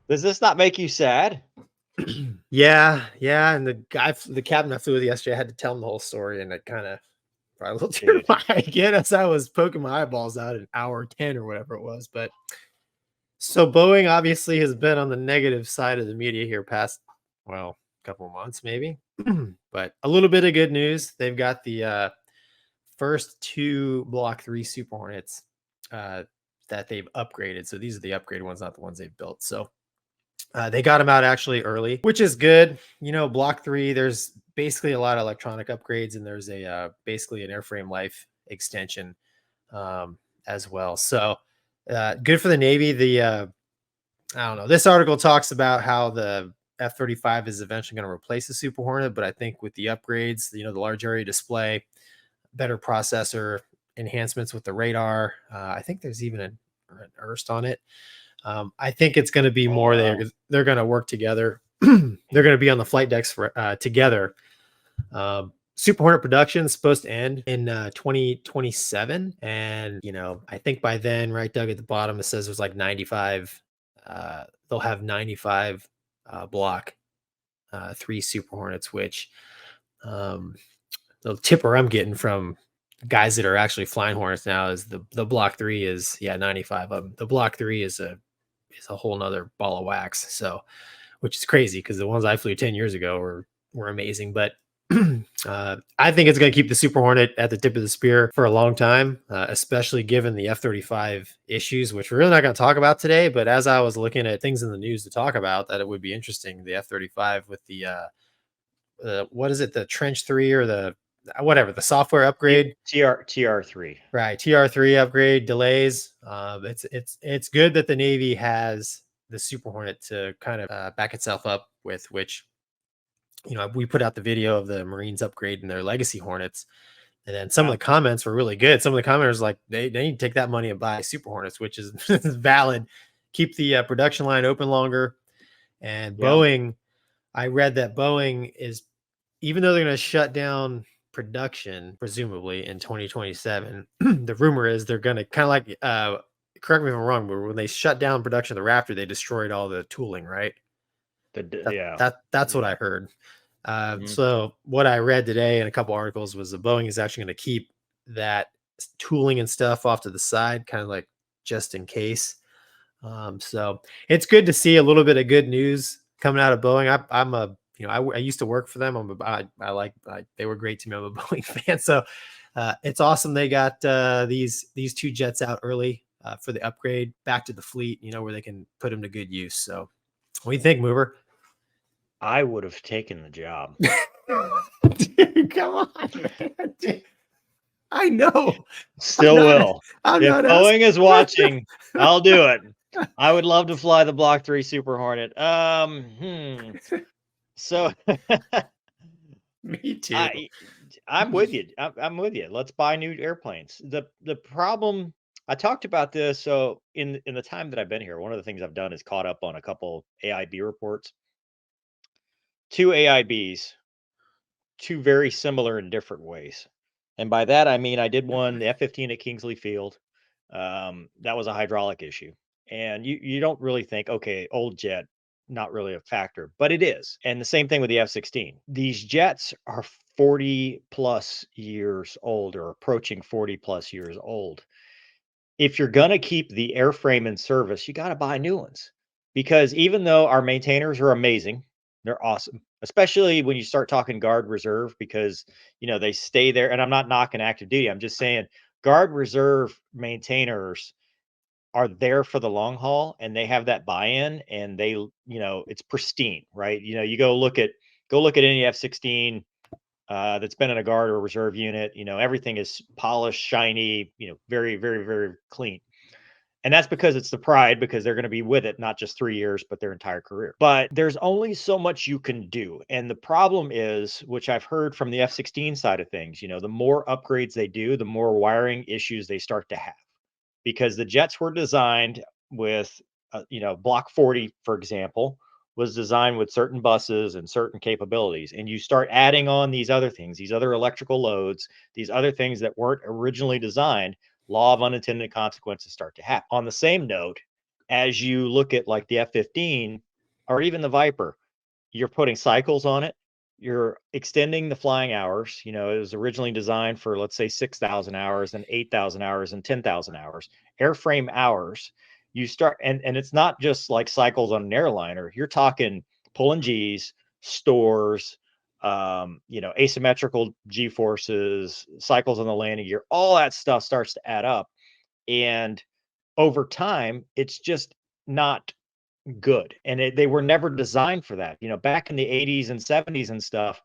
Does this not make you sad? Yeah, and the captain I flew with yesterday, I had to tell him the whole story, and it kind of brought a little tear to my eye again as I was poking my eyeballs out at hour 10 or whatever it was. But so Boeing obviously has been on the negative side of the media here past, well, couple of months maybe. But a little bit of good news. They've got the first two Block 3 Super Hornets that they've upgraded. So these are the upgraded ones, not the ones they've built. So they got them out actually early, which is good. You know, Block 3, there's basically a lot of electronic upgrades, and there's a basically an airframe life extension as well. So good for the Navy. I don't know. This article talks about how the F-35 is eventually going to replace the Super Hornet, but I think with the upgrades, the large area display, better processor, enhancements with the radar, I think there's even an IRST on it. I think it's going to be more there. They're going to work together. They're going to be on the flight decks together. Super Hornet production is supposed to end in 2027. And, I think by then, right, Doug, at the bottom, it says there's like 95. They'll have 95 Block 3 Super Hornets, which the tipper I'm getting from guys that are actually flying Hornets now is the Block 3 is 95 of them. The Block 3 is a whole nother ball of wax. So, which is crazy because the ones I flew 10 years ago were amazing. But I think it's going to keep the Super Hornet at the tip of the spear for a long time, especially given the F-35 issues, which we're really not going to talk about today. But as I was looking at things in the news to talk about, that it would be interesting, the F-35 with the what is it, the Trench 3 or the whatever, the software upgrade, TR3, right? TR3 upgrade delays. It's good that the Navy has the Super Hornet to kind of back itself up with, which we put out the video of the Marines upgrading their legacy Hornets, and then some of the comments were really good. Some of the commenters like they need to take that money and buy Super Hornets, which is valid. Keep the production line open longer. And Boeing, I read that Boeing is, even though they're going to shut down production presumably in 2027, the rumor is they're going to kind of like correct me if I'm wrong, but when they shut down production of the Raptor, they destroyed all the tooling, right? That's what I heard. So what I read today in a couple articles was that Boeing is actually going to keep that tooling and stuff off to the side, kind of like just in case. So it's good to see a little bit of good news coming out of Boeing. I used to work for them. They were great to me. I'm a Boeing fan. So it's awesome they got these two jets out early for the upgrade back to the fleet, where they can put them to good use. So what do you think, Mover? I would have taken the job. Dude, come on, man. Dude, I know. Still will. If Boeing is watching, I'll do it. I would love to fly the Block 3 Super Hornet. So me too. I'm with you. I'm with you. Let's buy new airplanes. The problem, I talked about this. So in the time that I've been here, one of the things I've done is caught up on a couple AIB reports. 2 AIBs, 2 very similar in different ways. And by that, I mean, I did one, the F-15 at Kingsley Field. That was a hydraulic issue. And you don't really think, okay, old jet, not really a factor, but it is. And the same thing with the F-16. These jets are 40 plus years old or approaching 40 plus years old. If you're going to keep the airframe in service, you got to buy new ones, because even though our maintainers are amazing, they're awesome, especially when you start talking guard reserve, because they stay there. And I'm not knocking active duty. I'm just saying guard reserve maintainers are there for the long haul, and they have that buy-in, and they, it's pristine, right? You go look at any F-16 that's been in a guard or reserve unit, everything is polished, shiny, very, very, very clean. And that's because it's the pride, because they're going to be with it, not just 3 years, but their entire career. But there's only so much you can do. And the problem is, which I've heard from the F-16 side of things, the more upgrades they do, the more wiring issues they start to have, because the jets were designed with, Block 40, for example, was designed with certain buses and certain capabilities. And you start adding on these other things, these other electrical loads, these other things that weren't originally designed, law of unintended consequences start to happen. On the same note, as you look at like the F-15 or even the Viper, you're putting cycles on it. You're extending the flying hours. You know, it was originally designed for, let's say, 6,000 hours and 8,000 hours and 10,000 hours. Airframe hours. You start, and it's not just like cycles on an airliner. You're talking pulling G's, stores, you know, asymmetrical G forces, cycles on the landing gear. All that stuff starts to add up. And over time, it's just not good. And they were never designed for that. You know, back in the 80s and 70s and stuff,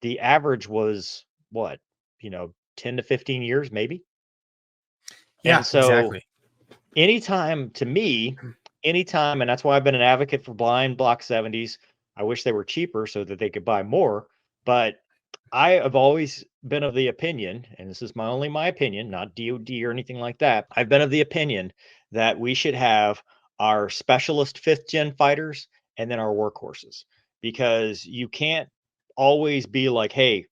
the average was what, you know, 10 to 15 years, maybe. And Yeah, so exactly. anytime to me, anytime, and that's why I've been an advocate for blind Block 70s. I wish they were cheaper so that they could buy more. But I have always been of the opinion, and this is my opinion, not DOD or anything like that. I've been of the opinion that we should have our specialist fifth gen fighters and then our workhorses, because you can't always be like, hey,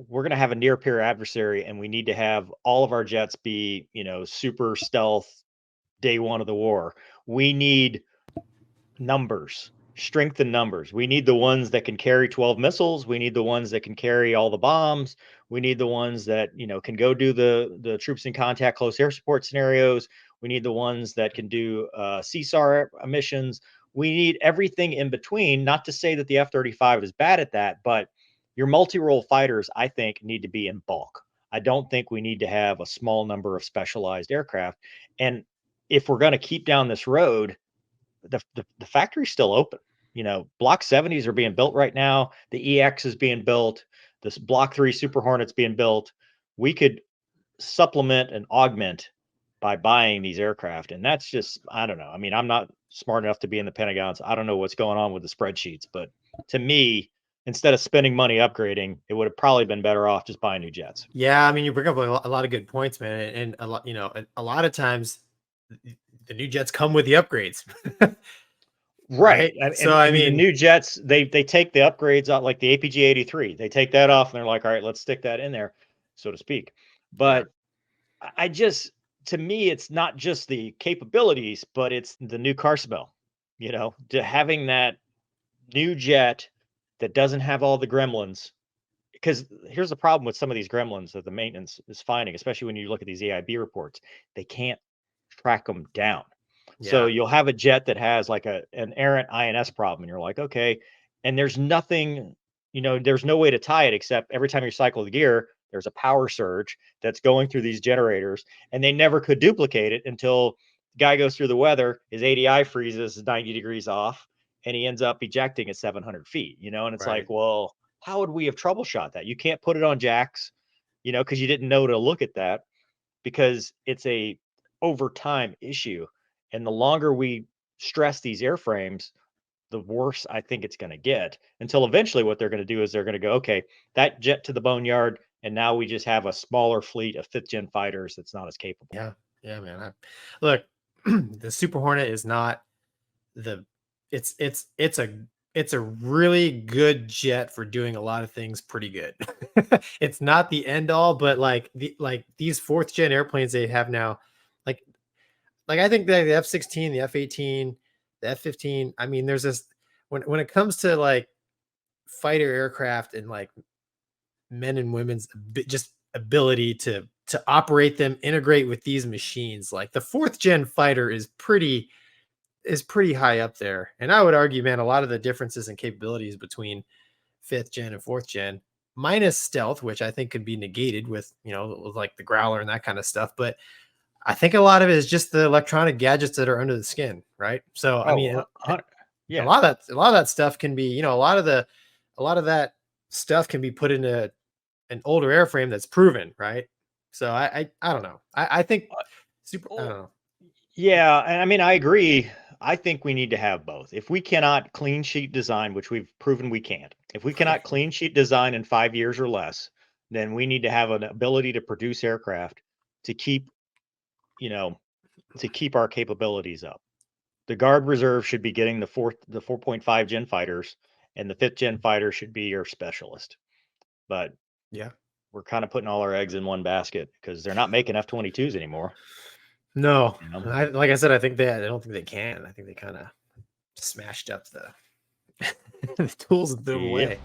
we're going to have a near peer adversary and we need to have all of our jets be, you know, super stealth day one of the war. We need numbers, strength in numbers. We need the ones that can carry 12 missiles. We need the ones that can carry all the bombs. We need the ones that, you know, can go do the troops in contact close air support scenarios. We need the ones that can do CSAR missions. We need everything in between. Not to say that the F-35 is bad at that, but your multi-role fighters, I think, need to be in bulk. I don't think we need to have a small number of specialized aircraft. And if we're going to keep down this road, the factory's still open. You know, Block 70s are being built right now. The EX is being built. This Block III Super Hornets being built. We could supplement and augment by buying these aircraft. And that's just, I don't know. I mean, I'm not smart enough to be in the Pentagon, so I don't know what's going on with the spreadsheets. But to me, instead of spending money upgrading, it would have probably been better off just buying new jets. Yeah, I mean, you bring up a lot of good points, man, and a lot, a lot of times the new jets come with the upgrades, Right. right? And, So, and I and the mean, new jets, they take the upgrades out, like the APG 83. They take that off and they're like, all right, let's stick that in there, so to speak. yeah, But I just, to me, it's not just the capabilities, but it's the new car smell. You know, to having that new jet that doesn't have all the gremlins. Because here's the problem with some of these gremlins that the maintenance is finding, especially when you look at these AIB reports, they can't track them down. So yeah, you'll have a jet that has like an errant INS problem, and you're like, okay, and there's nothing, you know, there's no way to tie it except every time you cycle the gear, there's a power surge that's going through these generators, and they never could duplicate it until the guy goes through the weather, his ADI freezes 90 degrees off, and he ends up ejecting at 700 feet, you know, and it's like, right. well, how would we have troubleshot that? You can't put it on jacks, you know, because you didn't know to look at that, because it's a over time issue. And the longer we stress these airframes, the worse I think it's going to get, until eventually what they're going to do is they're going to go, okay, that jet to the boneyard. And now we just have a smaller fleet of fifth gen fighters that's not as capable. Yeah, yeah, man. Look, the Super Hornet is not the. It's a really good jet for doing a lot of things pretty good. It's not the end all, but like these fourth gen airplanes they have now, like I think that the F-16, the F-18, the F-15. I mean, there's this when it comes to like fighter aircraft and like men and women's just ability to operate them, integrate with these machines. Like the fourth gen fighter is pretty high up there. And I would argue, man, a lot of the differences and capabilities between fifth gen and fourth gen, minus stealth, which I think could be negated with, like the growler and that kind of stuff. But I think a lot of it is just the electronic gadgets that are under the skin, right? So I mean, Oh, a yeah. lot of that stuff can be, a lot of that stuff can be put into an older airframe that's proven, right? So I don't know. I think super. I don't Oh, know. yeah, and I mean, I agree. I think we need to have both. If we cannot clean sheet design, which we've proven we can't, if we cannot Right. clean sheet design in 5 years or less, then we need to have an ability to produce aircraft to keep, you know, to keep our capabilities up. The Guard Reserve should be getting the 4.5 gen fighters, and the fifth gen fighter should be your specialist. But Yeah. we're kind of putting all our eggs in one basket because they're not making F-22s anymore. No, You know? like I said, I think I don't think they can. I think they kind of smashed up the, the tools and threw them Yeah. away.